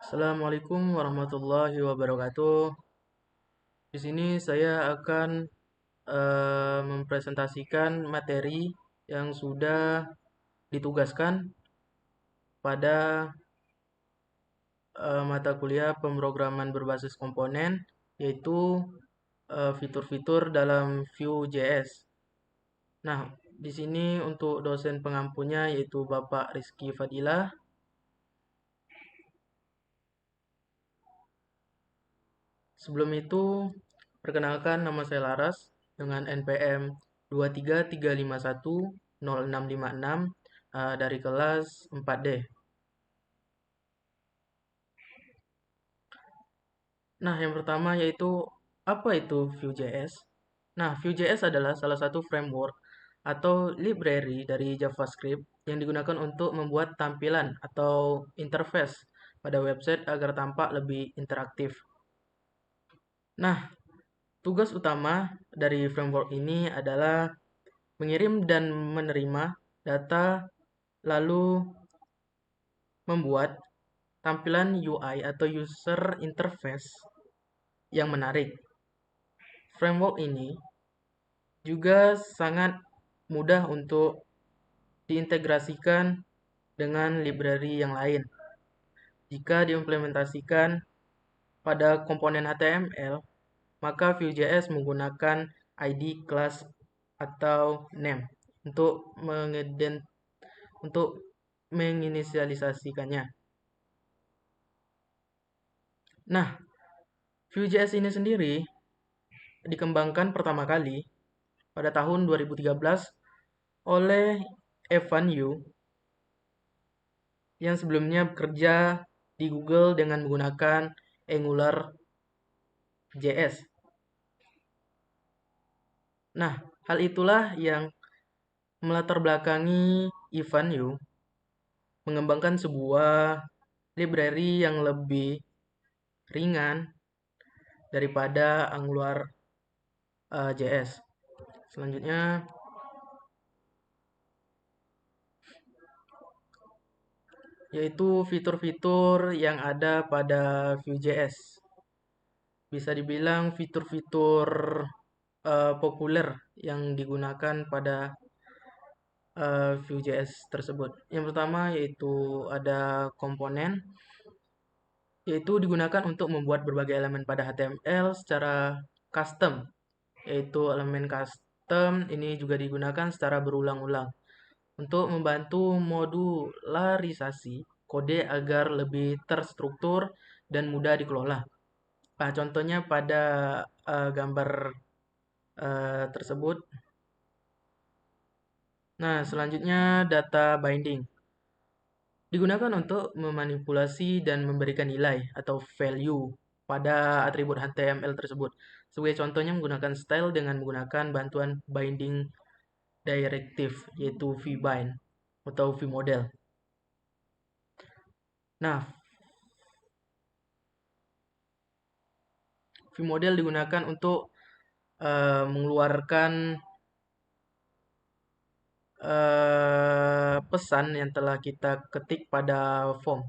Assalamualaikum warahmatullahi wabarakatuh. Di sini saya akan mempresentasikan materi yang sudah ditugaskan pada mata kuliah pemrograman berbasis komponen, yaitu fitur-fitur dalam Vue.js. Nah, di sini untuk dosen pengampunya yaitu Bapak Rizky Fadilah. Sebelum itu, perkenalkan nama saya Laras dengan NPM 233510656 dari kelas 4D. Nah, yang pertama yaitu apa itu Vue.js? Nah, Vue.js adalah salah satu framework atau library dari JavaScript yang digunakan untuk membuat tampilan atau interface pada website agar tampak lebih interaktif. Nah, tugas utama dari framework ini adalah mengirim dan menerima data, lalu membuat tampilan UI atau user interface yang menarik. Framework ini juga sangat mudah untuk diintegrasikan dengan library yang lain. Jika diimplementasikan pada komponen HTML, maka Vue.js menggunakan ID class atau name untuk untuk menginisialisasikannya. Nah, Vue.js ini sendiri dikembangkan pertama kali pada tahun 2013 oleh Evan You yang sebelumnya bekerja di Google dengan menggunakan AngularJS. Nah, hal itulah yang melatar belakangi Evan You mengembangkan sebuah library yang lebih ringan daripada AngularJS. Selanjutnya, yaitu fitur-fitur yang ada pada Vue.js. Bisa dibilang fitur-fitur populer yang digunakan pada Vue.js tersebut. Yang pertama yaitu ada komponen, yaitu digunakan untuk membuat berbagai elemen pada HTML secara custom. Yaitu elemen custom ini juga digunakan secara berulang-ulang untuk membantu modularisasi kode agar lebih terstruktur dan mudah dikelola. Nah, contohnya pada gambar tersebut. Nah, selanjutnya data binding. Digunakan untuk memanipulasi dan memberikan nilai atau value pada atribut HTML tersebut. Sebagai contohnya menggunakan style dengan menggunakan bantuan binding directive, yaitu vbind atau vmodel. Nah, vmodel digunakan untuk mengeluarkan pesan yang telah kita ketik pada form.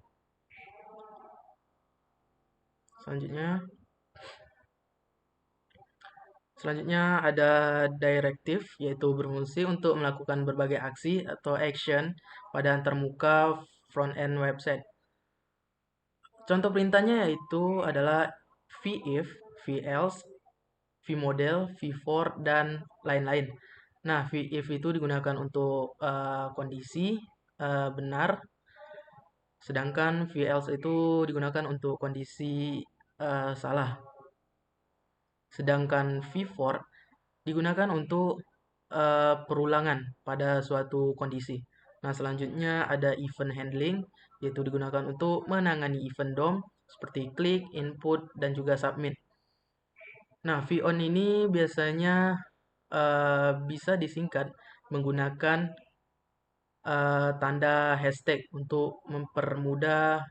Selanjutnya ada directive, yaitu berfungsi untuk melakukan berbagai aksi atau action pada antarmuka front-end website. Contoh perintahnya yaitu adalah vif, velse, vmodel, v-for, dan lain-lain. Nah, vif itu digunakan untuk kondisi benar, sedangkan velse itu digunakan untuk kondisi salah. Sedangkan v-for digunakan untuk perulangan pada suatu kondisi. Nah, selanjutnya ada event handling, yaitu digunakan untuk menangani event DOM seperti klik, input, dan juga submit. Nah, VON ini biasanya bisa disingkat menggunakan tanda hashtag untuk mempermudah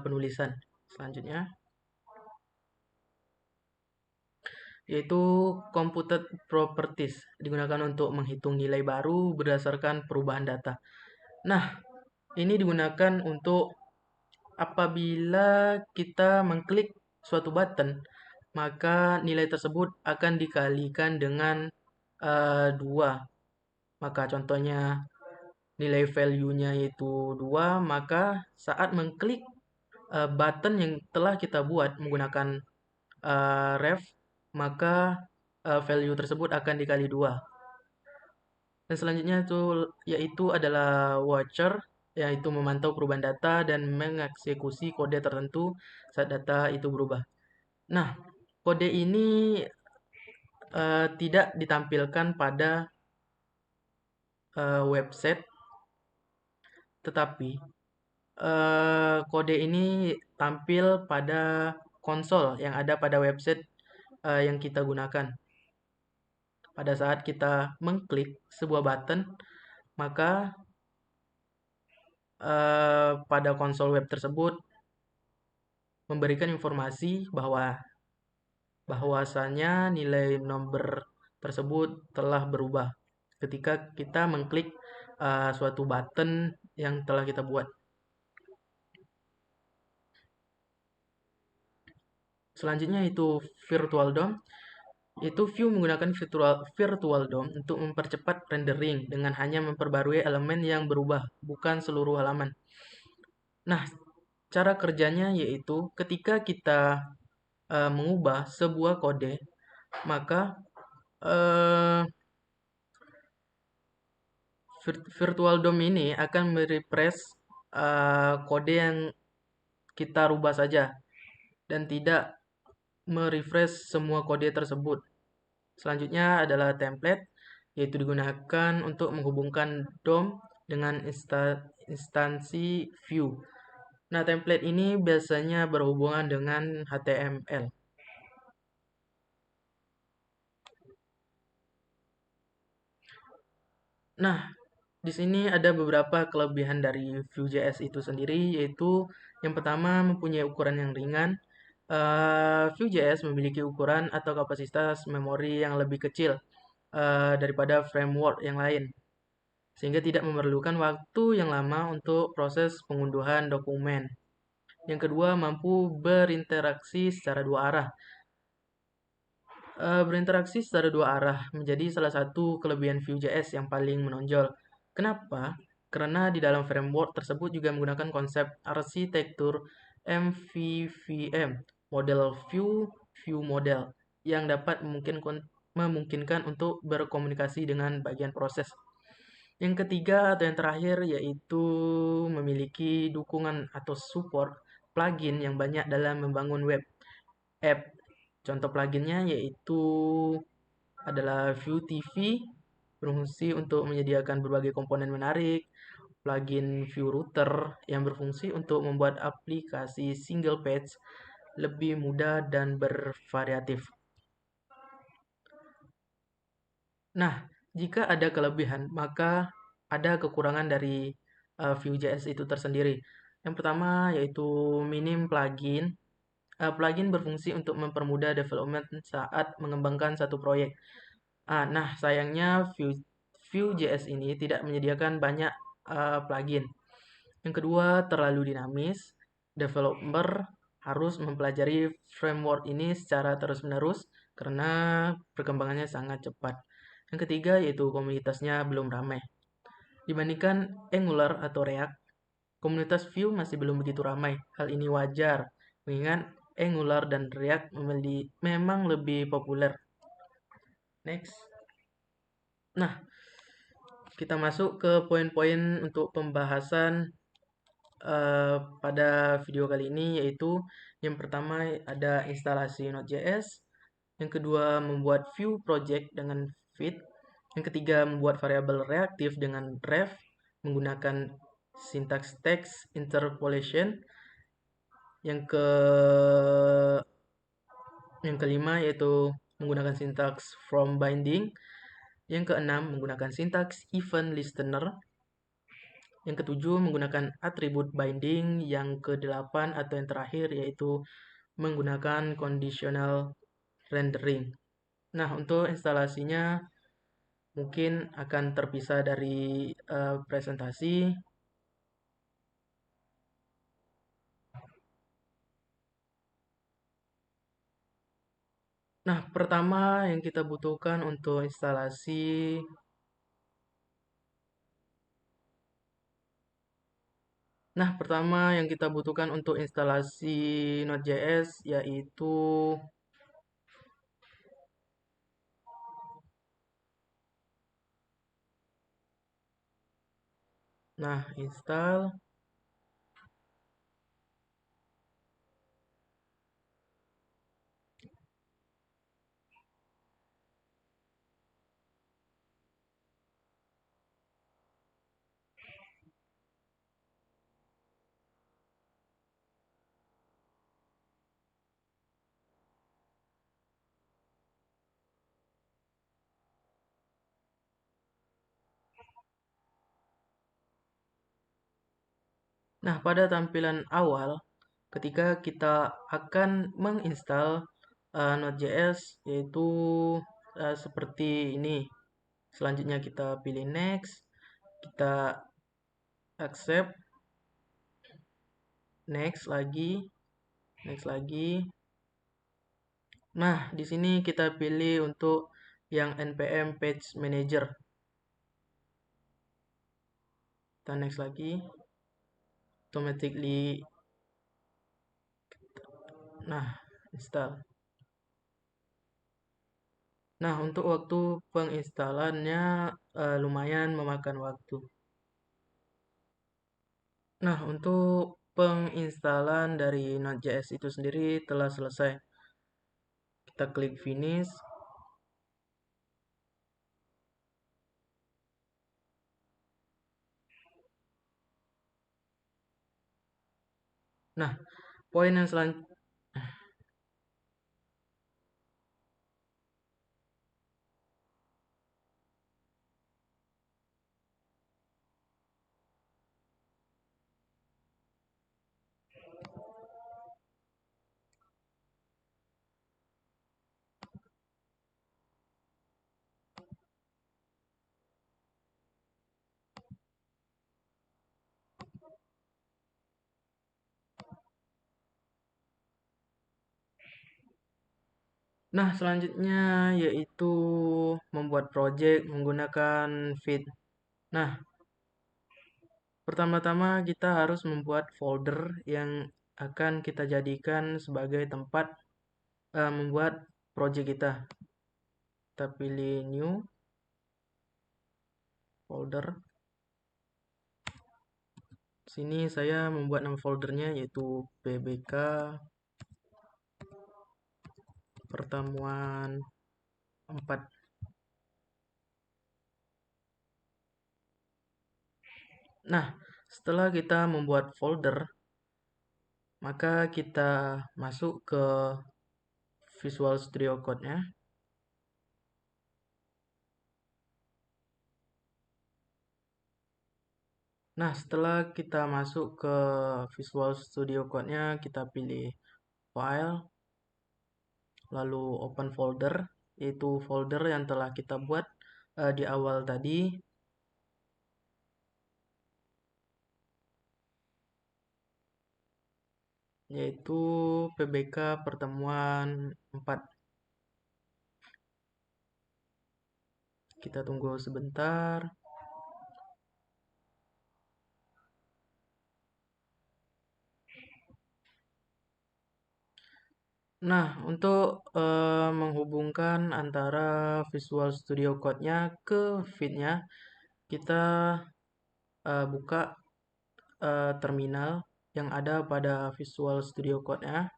penulisan. Selanjutnya, yaitu computed properties, digunakan untuk menghitung nilai baru berdasarkan perubahan data. Nah, ini digunakan untuk apabila kita mengklik suatu button, maka nilai tersebut akan dikalikan dengan 2. Maka contohnya nilai value-nya itu 2, maka saat mengklik button yang telah kita buat menggunakan ref, maka value tersebut akan dikali 2. Dan selanjutnya itu yaitu adalah watcher, yaitu memantau perubahan data dan mengeksekusi kode tertentu saat data itu berubah. Nah, kode ini tidak ditampilkan pada website, tetapi kode ini tampil pada konsol yang ada pada website yang kita gunakan. Pada saat kita mengklik sebuah button, maka pada konsol web tersebut memberikan informasi bahwasanya nilai nomor tersebut telah berubah ketika kita mengklik suatu button yang telah kita buat. Selanjutnya itu virtual DOM. Itu Vue menggunakan virtual DOM untuk mempercepat rendering dengan hanya memperbarui elemen yang berubah, bukan seluruh halaman. Nah, cara kerjanya yaitu ketika kita mengubah sebuah kode, maka uh, virtual DOM ini akan merefresh kode yang kita rubah saja dan tidak merefresh semua kode tersebut. Selanjutnya adalah template, yaitu digunakan untuk menghubungkan DOM dengan instansi Vue. Nah, template ini biasanya berhubungan dengan HTML. Nah, di sini ada beberapa kelebihan dari Vue.js itu sendiri, yaitu yang pertama mempunyai ukuran yang ringan. Vue.js memiliki ukuran atau kapasitas memori yang lebih kecil daripada framework yang lain, sehingga tidak memerlukan waktu yang lama untuk proses pengunduhan dokumen. Yang kedua, mampu berinteraksi secara dua arah. Berinteraksi secara dua arah menjadi salah satu kelebihan Vue.js yang paling menonjol. Kenapa? Karena di dalam framework tersebut juga menggunakan konsep arsitektur MVVM, model Vue model, yang dapat memungkinkan untuk berkomunikasi dengan bagian proses. Yang ketiga atau yang terakhir yaitu memiliki dukungan atau support plugin yang banyak dalam membangun web app. Contoh pluginnya yaitu adalah Vue TV, berfungsi untuk menyediakan berbagai komponen menarik, plugin Vue Router yang berfungsi untuk membuat aplikasi single page lebih mudah dan bervariatif. Nah, jika ada kelebihan, maka ada kekurangan dari Vue.js itu tersendiri. Yang pertama yaitu minim plugin. Plugin berfungsi untuk mempermudah development saat mengembangkan satu proyek. Nah, sayangnya Vue.js ini tidak menyediakan banyak plugin. Yang kedua, terlalu dinamis. Developer harus mempelajari framework ini secara terus-menerus karena perkembangannya sangat cepat. Yang ketiga, yaitu komunitasnya belum ramai. Dibandingkan Angular atau React, komunitas Vue masih belum begitu ramai. Hal ini wajar, mengingat Angular dan React memang lebih populer. Next. Nah, kita masuk ke poin-poin untuk pembahasan pada video kali ini, yaitu yang pertama ada instalasi Node.js, yang kedua membuat Vue project dengan Vite, yang ketiga membuat variabel reaktif dengan ref menggunakan syntax text interpolation, yang kelima yaitu menggunakan syntax from binding, yang keenam menggunakan syntax event listener, yang ketujuh menggunakan atribut binding, yang kedelapan atau yang terakhir yaitu menggunakan conditional rendering. Nah, untuk instalasinya mungkin akan terpisah dari presentasi. Nah, pertama yang kita butuhkan untuk instalasi. Nah, pertama yang kita butuhkan untuk instalasi Node.js yaitu, nah, install. Nah, pada tampilan awal, ketika kita akan menginstal Node.js, yaitu seperti ini. Selanjutnya kita pilih next, kita accept, next lagi, next lagi. Nah, di sini kita pilih untuk yang npm page manager. Kita next lagi, automatically. Nah, install. Nah, untuk waktu penginstalannya lumayan memakan waktu. Nah, untuk penginstalan dari Node.js itu sendiri telah selesai. Kita klik finish. Nah, poin yang selanjutnya. Nah, selanjutnya yaitu membuat project menggunakan Vite. Nah, pertama-tama kita harus membuat folder yang akan kita jadikan sebagai tempat membuat project kita. Kita pilih new folder. Sini saya membuat nama foldernya yaitu pbk pertemuan 4. Nah, setelah kita membuat folder, maka kita masuk ke Visual Studio Code-nya. Nah, setelah kita masuk ke Visual Studio Code-nya, kita pilih File, lalu Open Folder, yaitu folder yang telah kita buat di awal tadi. Yaitu pbk pertemuan 4. Kita tunggu sebentar. Nah, untuk menghubungkan antara Visual Studio Code-nya ke Vite-nya, kita buka terminal yang ada pada Visual Studio Code-nya.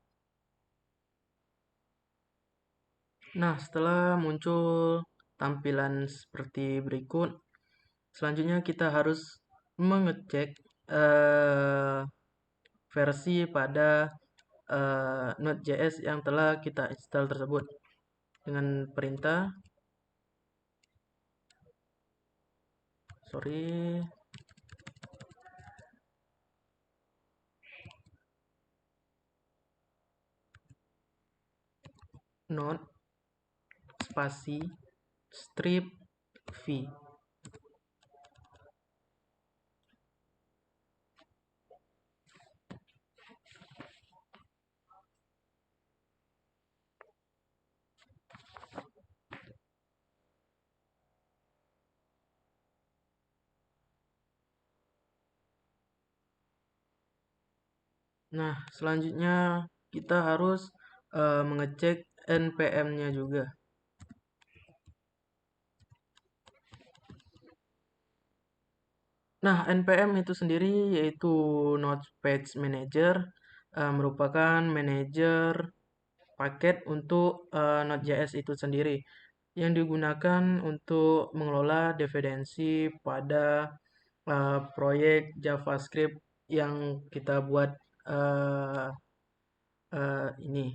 Nah, setelah muncul tampilan seperti berikut, selanjutnya kita harus mengecek versi pada Node.js yang telah kita install tersebut dengan perintah node spasi strip v. Nah, selanjutnya kita harus mengecek NPM-nya juga. Nah, NPM itu sendiri yaitu Node Page Manager, merupakan manajer paket untuk Node.js itu sendiri yang digunakan untuk mengelola dependensi pada proyek JavaScript yang kita buat eh, ini.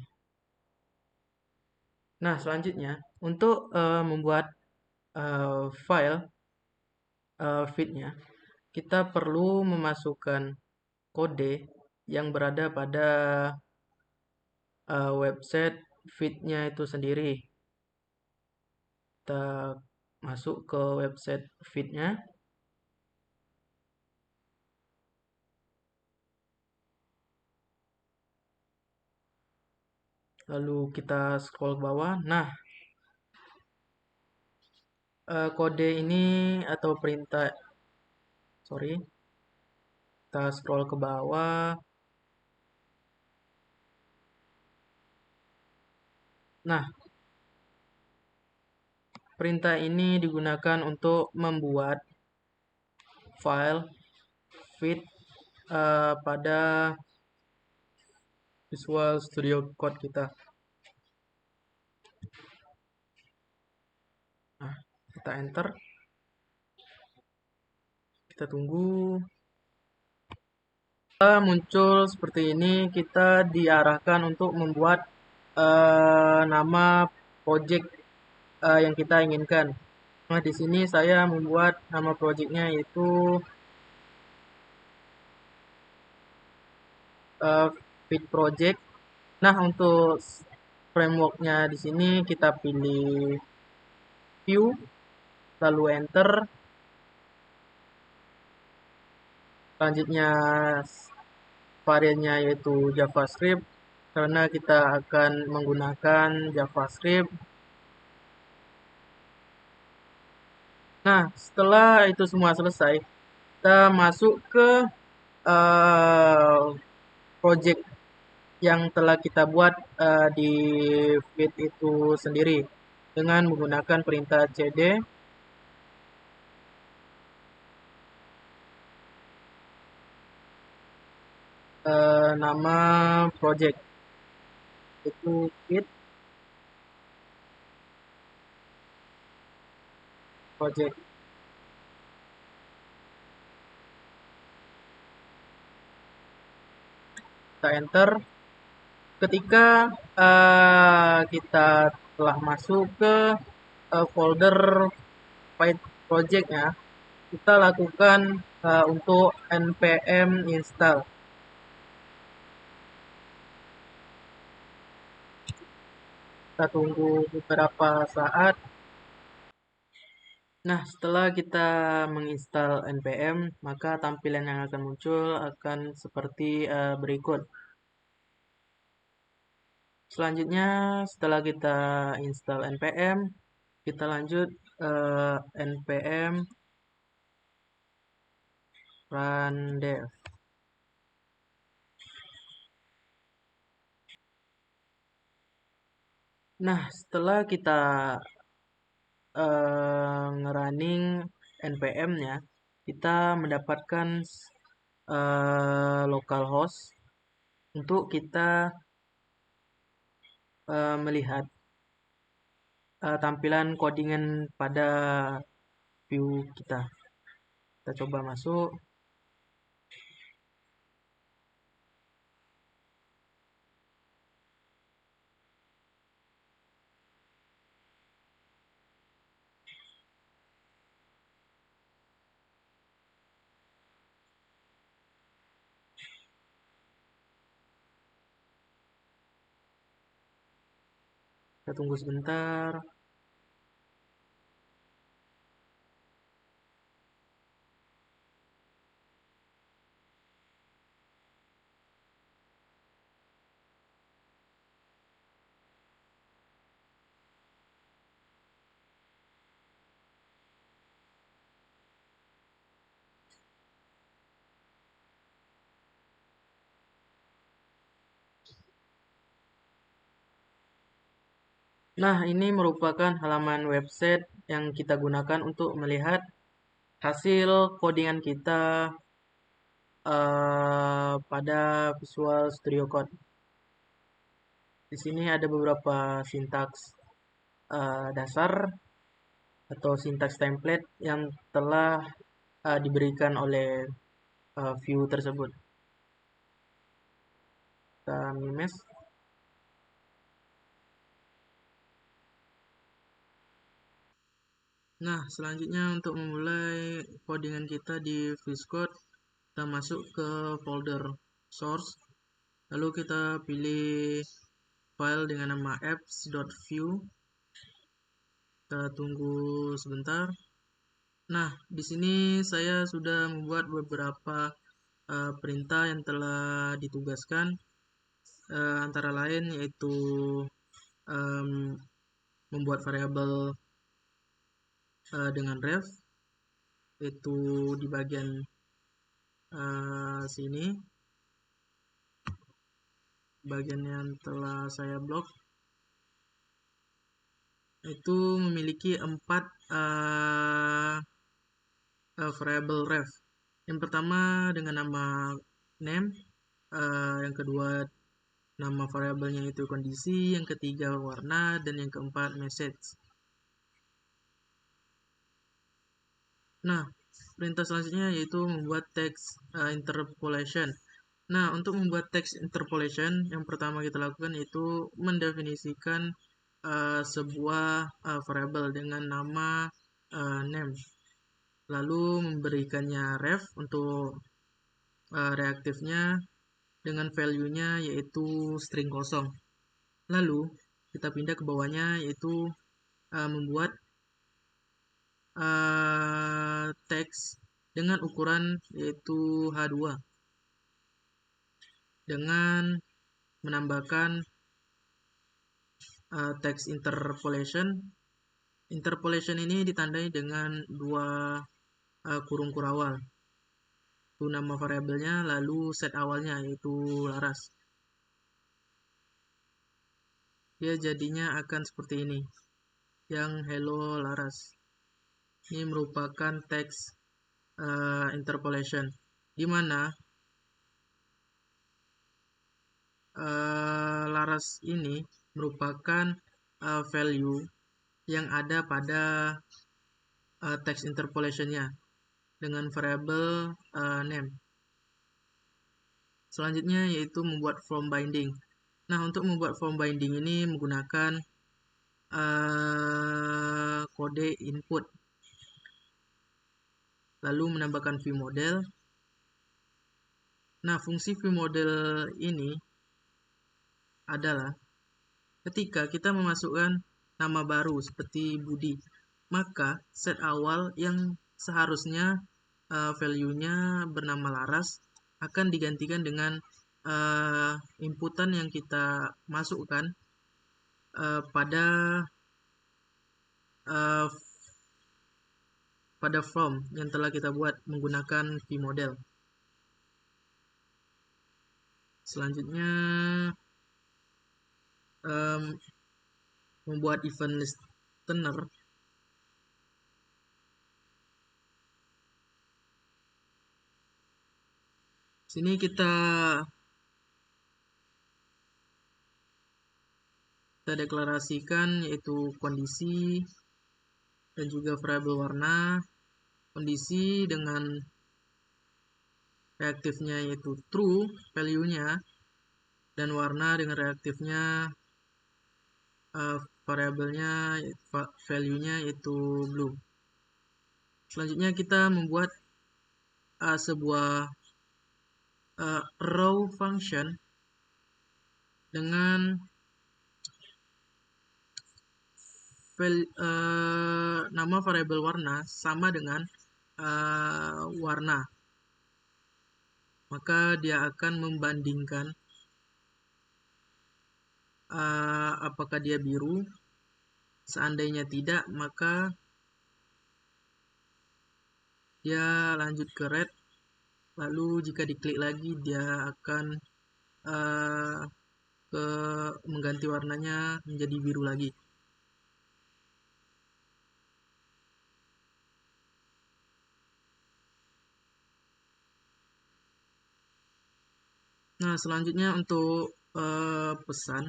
Nah, selanjutnya untuk membuat file feed-nya, kita perlu memasukkan kode yang berada pada website feed-nya itu sendiri. Kita masuk ke website feed-nya, lalu kita scroll ke bawah. Nah, kode ini atau perintah, sorry, kita scroll ke bawah. Nah, perintah ini digunakan untuk membuat file feed pada Visual Studio Code kita. Nah, kita enter, kita tunggu. Muncul seperti ini, kita diarahkan untuk membuat nama project yang kita inginkan. Nah, di sini saya membuat nama projectnya yaitu Feed Project. Nah, untuk frameworknya di sini kita pilih Vue, lalu enter. Selanjutnya variannya yaitu JavaScript karena kita akan menggunakan JavaScript. Nah, setelah itu semua selesai, kita masuk ke project yang telah kita buat di feed itu sendiri dengan menggunakan perintah cd. Nama project itu feed project. Kita enter. Ketika kita telah masuk ke folder file projectnya, kita lakukan untuk npm install. Kita tunggu beberapa saat. Nah, setelah kita menginstal npm, maka tampilan yang akan muncul akan seperti berikut. Selanjutnya, setelah kita install npm, kita lanjut npm run dev. Nah, setelah kita ngerunning npm-nya, kita mendapatkan localhost untuk kita melihat tampilan codingan pada view kita. Kita coba masuk. Kita tunggu sebentar. Nah, ini merupakan halaman website yang kita gunakan untuk melihat hasil codingan kita pada Visual Studio Code. Di sini ada beberapa sintaks dasar atau sintaks template yang telah diberikan oleh view tersebut. Kita mimes. Nah, selanjutnya untuk memulai codingan kita di VS Code, kita masuk ke folder source, lalu kita pilih file dengan nama apps.view. Kita tunggu sebentar. Nah, di sini saya sudah membuat beberapa perintah yang telah ditugaskan, antara lain yaitu membuat variabel dengan ref, yaitu di bagian sini, bagian yang telah saya blok, itu memiliki 4 variabel ref. Yang pertama dengan nama name, yang kedua nama variabelnya itu kondisi, yang ketiga warna, dan yang keempat message. Nah, perintah selanjutnya yaitu membuat text interpolation. Nah, untuk membuat text interpolation, yang pertama kita lakukan yaitu mendefinisikan sebuah variabel dengan nama name. Lalu memberikannya ref untuk reaktifnya dengan value-nya yaitu string kosong. Lalu kita pindah ke bawahnya yaitu membuat teks dengan ukuran yaitu H2 dengan menambahkan text interpolation. Interpolation ini ditandai dengan 2 kurung kurawal. Itu nama variabelnya, lalu set awalnya yaitu laras. Dia jadinya akan seperti ini, yang hello laras. Ini merupakan text interpolation, di mana laras ini merupakan value yang ada pada text interpolationnya dengan variabel name. Selanjutnya yaitu membuat form binding. Nah, untuk membuat form binding ini menggunakan kode input, lalu menambahkan view model. Nah, fungsi view model ini adalah ketika kita memasukkan nama baru seperti Budi, maka set awal yang seharusnya value-nya bernama Laras akan digantikan dengan inputan yang kita masukkan pada form yang telah kita buat menggunakan vModel. Selanjutnya membuat event listener. Sini kita deklarasikan yaitu kondisi dan juga variabel warna. Kondisi dengan reaktifnya yaitu true value-nya, dan warna dengan reaktifnya variabelnya value-nya yaitu blue. Selanjutnya kita membuat sebuah row function dengan nama variabel warna sama dengan warna. Maka dia akan membandingkan apakah dia biru. Seandainya tidak, maka dia lanjut ke red. Lalu jika diklik lagi, dia akan mengganti warnanya menjadi biru lagi. Selanjutnya untuk pesan,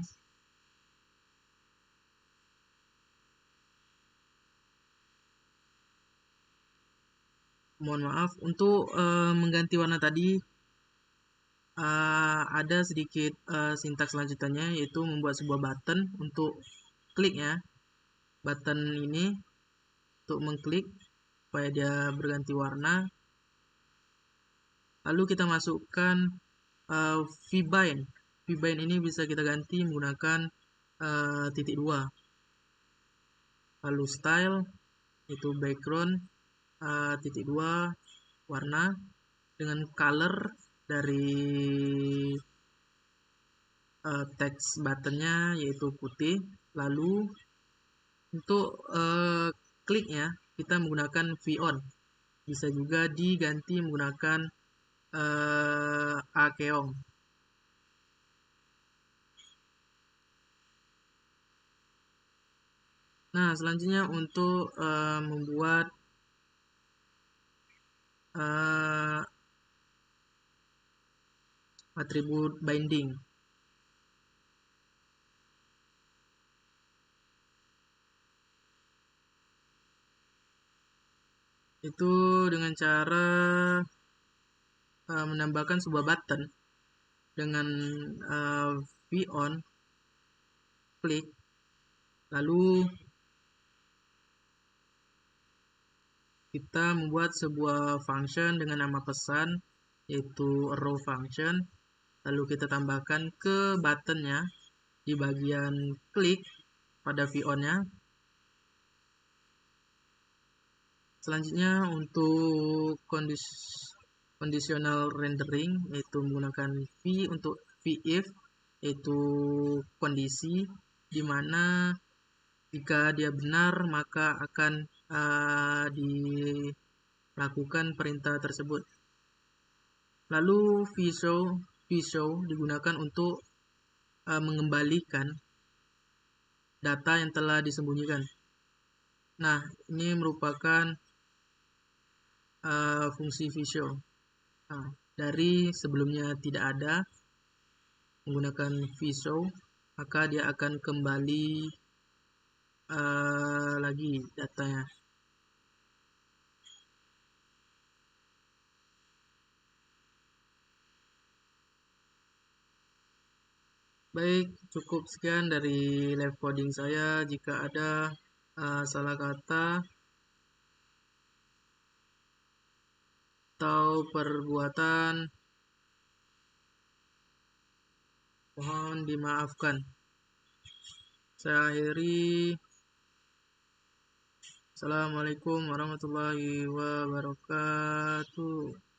mohon maaf untuk mengganti warna tadi ada sedikit sintaks selanjutnya, yaitu membuat sebuah button untuk klik ya. Button ini untuk mengklik supaya dia berganti warna. Lalu kita masukkan vbind. Vbind ini bisa kita ganti menggunakan titik dua. Lalu style itu background titik dua warna dengan color dari teks buttonnya yaitu putih. Lalu untuk kliknya kita menggunakan v-on. Bisa juga diganti menggunakan akeong. Nah, selanjutnya untuk membuat atribut binding. Itu dengan cara menambahkan sebuah button dengan v-on klik, lalu kita membuat sebuah function dengan nama pesan yaitu arrow function, lalu kita tambahkan ke buttonnya di bagian klik pada v-on-nya. Selanjutnya untuk conditional rendering yaitu menggunakan v untuk v-if yaitu kondisi di mana jika dia benar maka akan dilakukan perintah tersebut. Lalu vshow digunakan untuk mengembalikan data yang telah disembunyikan. Nah, ini merupakan fungsi vshow. Nah, dari sebelumnya tidak ada menggunakan vshow, maka dia akan kembali lagi datanya. Baik, cukup sekian dari live coding saya. Jika ada salah kata atau perbuatan, mohon dimaafkan. Saya akhiri. Assalamualaikum warahmatullahi wabarakatuh.